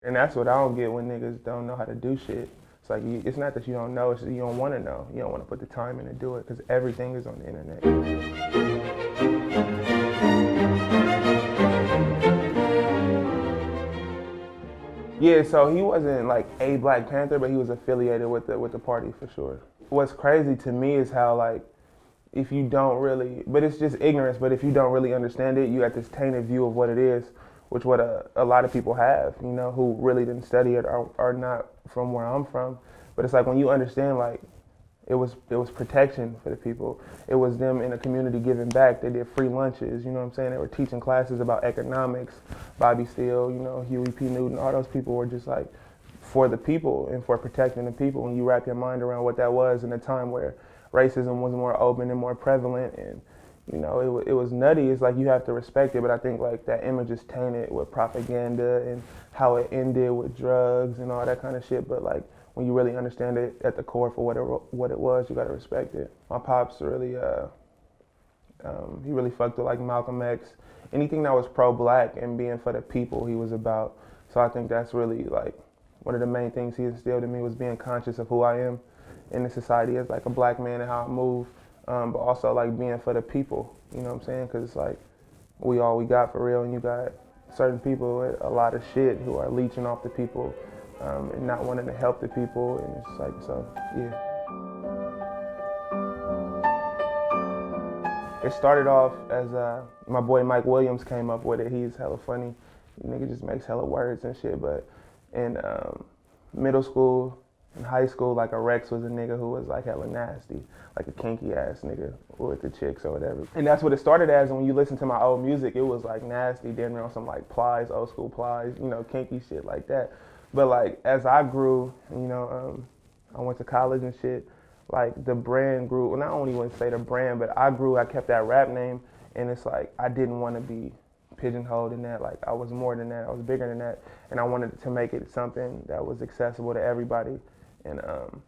And that's what I don't get when niggas don't know how to do shit. It's like, it's not that you don't know, it's that you don't want to know. You don't want to put the time in to do it because everything is on the internet. Yeah, so he wasn't like a Black Panther, but he was affiliated with the party for sure. What's crazy to me is how like if you don't really, but it's just ignorance. But if you don't really understand it, you got this tainted view of what it is, which what a lot of people have, you know, who really didn't study it or are not from where I'm from. But it's like when you understand, like it was protection for the people. It was them in a community giving back. They did free lunches. You know what I'm saying? They were teaching classes about economics. Bobby Seale, you know, Huey P. Newton. All those people were just like for the people and for protecting the people. When you wrap your mind around what that was in a time where racism was more open and more prevalent, and you know it was nutty. It's like you have to respect it, but I think like that image is tainted with propaganda and how it ended with drugs and all that kind of shit. But like when you really understand it at the core for what it was, you gotta respect it. My pops really he really fucked with like Malcolm X, anything that was pro-black and being for the people he was about. So I think that's really like one of the main things he instilled in me was being conscious of who I am in the society as like a black man and how I move, but also like being for the people. You know what I'm saying? Because it's like we all we got for real, and you got certain people with a lot of shit who are leeching off the people and not wanting to help the people, and it's like so yeah. It started off as my boy Mike Williams came up with it. He's hella funny. Nigga just makes hella words and shit. But in middle school and high school, like a Rexx was a nigga who was like hella nasty, like a kinky ass nigga with the chicks or whatever. And that's what it started as. And when you listen to my old music, it was like nasty, damn near on some like plies, old school plies, you know, kinky shit like that. But like as I grew, you know, I went to college and shit. Like the brand grew. Well, not only wouldn't say the brand, but I grew. I kept that rap name, and it's like I didn't want to be pigeonholed in that. Like I was more than that. I was bigger than that, and I wanted to make it something that was accessible to everybody. And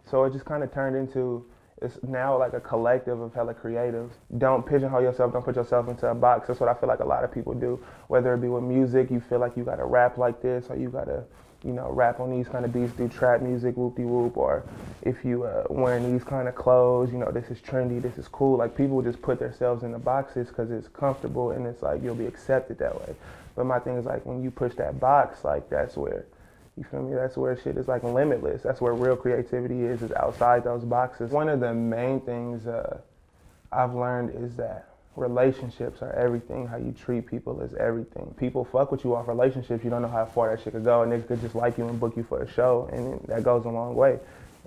so it just kind of turned into it's now like a collective of hella creatives. Don't pigeonhole yourself. Don't put yourself into a box. That's what I feel like a lot of people do. Whether it be with music, you feel like you got to rap like this, or you got to you know, rap on these kind of beats, do trap music, whoop-de-whoop, or if you wearing these kind of clothes, you know, this is trendy, this is cool. Like, people just put themselves in the boxes because it's comfortable and it's like you'll be accepted that way. But my thing is, like, when you push that box, like, that's where, you feel me, that's where shit is, like, limitless. That's where real creativity is outside those boxes. One of the main things I've learned is that relationships are everything. How you treat people is everything. People fuck with you off relationships. You don't know how far that shit could go, and they could just like you and book you for a show, and that goes a long way.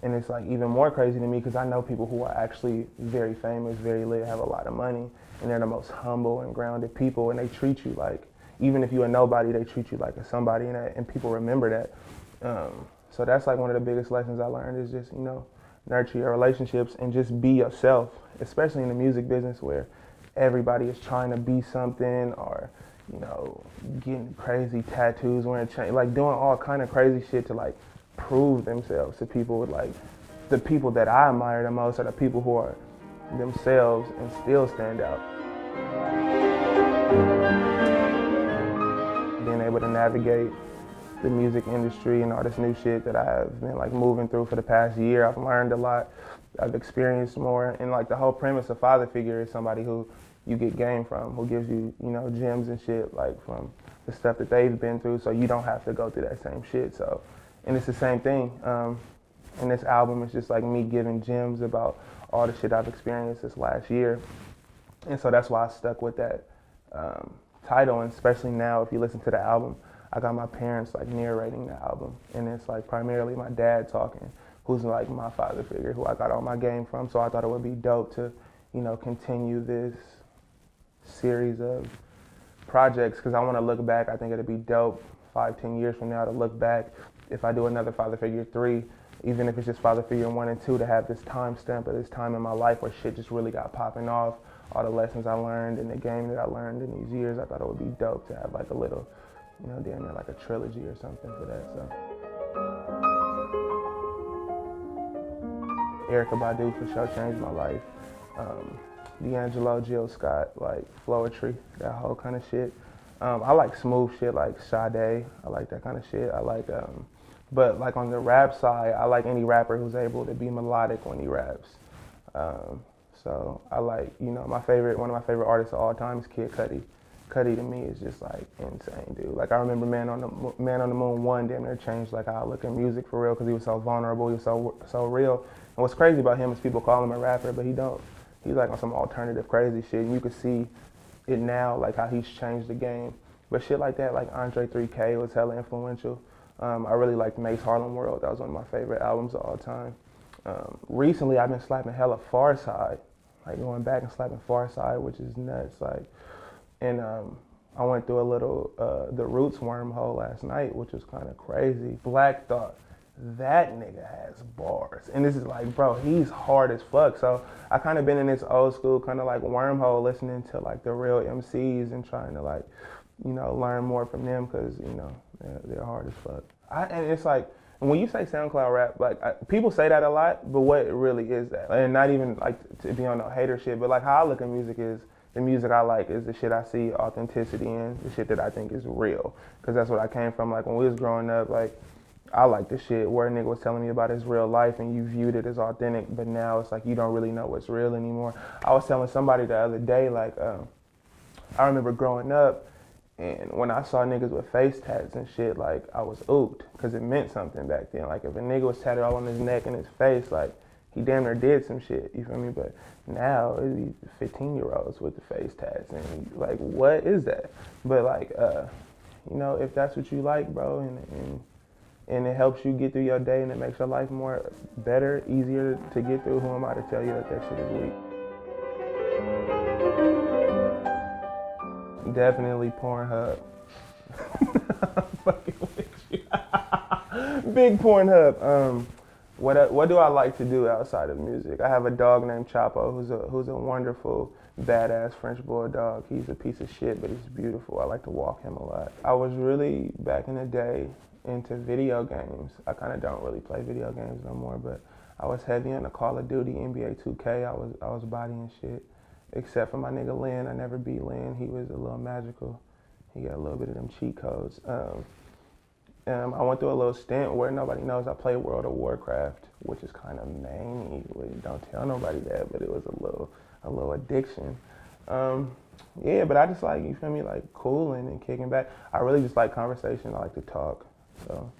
And it's like even more crazy to me because I know people who are actually very famous, very lit, have a lot of money, and they're the most humble and grounded people, and they treat you like, even if you're a nobody, they treat you like a somebody, and people remember that. So that's like one of the biggest lessons I learned is just, you know, nurture your relationships and just be yourself, especially in the music business where everybody is trying to be something or, you know, getting crazy tattoos, wearing chains, like doing all kind of crazy shit to like prove themselves to people. With like the people that I admire the most are the people who are themselves and still stand out. Being able to navigate the music industry and all this new shit that I've been like moving through for the past year, I've learned a lot. I've experienced more, and like the whole premise of father figure is somebody who you get game from, who gives you, you know, gems and shit like from the stuff that they've been through, so you don't have to go through that same shit. So, and it's the same thing. And this album is just like me giving gems about all the shit I've experienced this last year, and so that's why I stuck with that title. And especially now, if you listen to the album, I got my parents like narrating the album, and it's like primarily my dad talking, who's like my father figure, who I got all my game from. So I thought it would be dope to, you know, continue this series of projects because I want to look back. I think it'd be dope 5-10 years from now to look back if I do another Father Figure 3, even if it's just Father Figure 1 and 2, to have this time stamp of this time in my life where shit just really got popping off, all the lessons I learned and the game that I learned in these years. I thought it would be dope to have like a little, you know, damn near like a trilogy or something for that. So. Erykah Badu for sure changed my life. D'Angelo, Jill Scott, like Flourish, that whole kind of shit. I like smooth shit like Sade. I like that kind of shit. I like, but like on the rap side, I like any rapper who's able to be melodic when he raps. Um, so I like, you know, one of my favorite artists of all time is Kid Cudi. Cudi to me is just like insane, dude. Like I remember Man on the Moon 1 damn near changed like how I look at music for real because he was so vulnerable, he was so real. And what's crazy about him is people call him a rapper, but he don't. He's like on some alternative crazy shit, and you can see it now, like how he's changed the game. But shit like that, like Andre 3K was hella influential. I really liked Mace Harlem World. That was one of my favorite albums of all time. Recently, I've been slapping hella Far Side, like going back and slapping Far Side, which is nuts. Like, and I went through a little the Roots wormhole last night, which was kind of crazy. Black Thought, that nigga has bars, and this is like, bro, he's hard as fuck. So I kind of been in this old school kind of like wormhole, listening to like the real MCs and trying to like, you know, learn more from them because you know they're hard as fuck. And it's like, when you say SoundCloud rap, like people say that a lot, but what really is that? And not even like to be on no hater shit, but like how I look at music is, the music I like is the shit I see authenticity in, the shit that I think is real. Because that's what I came from. Like when we was growing up, like I like the shit where a nigga was telling me about his real life and you viewed it as authentic, but now it's like you don't really know what's real anymore. I was telling somebody the other day, like I remember growing up, and when I saw niggas with face tats and shit, like I was ooped, because it meant something back then. Like if a nigga was tatted all on his neck and his face, like he damn near did some shit, you feel me? But now it'd be 15-year-olds with the face tats, and like, what is that? But like, you know, if that's what you like, bro, and it helps you get through your day and it makes your life more better, easier to get through, who am I to tell you that that shit is weak? Definitely Pornhub. Fucking with you. Big Pornhub. What do I like to do outside of music? I have a dog named Chapo, who's a wonderful, badass French bulldog. He's a piece of shit, but he's beautiful. I like to walk him a lot. I was really, back in the day, into video games. I kind of don't really play video games no more, but I was heavy into Call of Duty, NBA 2K. I was bodying shit. Except for my nigga Lynn, I never beat Lynn. He was a little magical. He got a little bit of them cheat codes. I went through a little stint where nobody knows I play World of Warcraft, which is kind of mangy. Don't tell nobody that, but it was a little addiction. Yeah, but I just like, you feel me, like cooling and kicking back. I really just like conversation. I like to talk. So,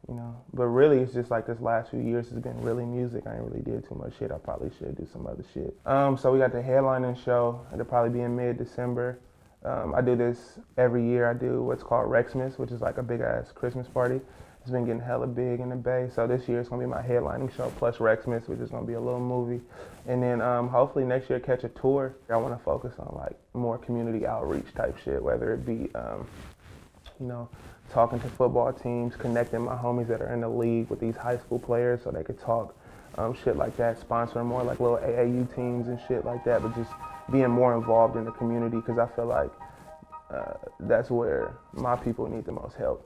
you know, but really it's just like this last few years has been really music. I ain't really did too much shit. I probably should do some other shit. So we got the headlining show. It'll probably be in mid-December. I do this every year. I do what's called Rexxmas, which is like a big ass Christmas party. It's been getting hella big in the Bay. So this year it's gonna be my headlining show plus Rexxmas, which is gonna be a little movie. And then hopefully next year catch a tour. I wanna focus on like more community outreach type shit, whether it be, you know, talking to football teams, connecting my homies that are in the league with these high school players so they could talk, shit like that, sponsoring more like little AAU teams and shit like that, but just being more involved in the community because I feel like that's where my people need the most help.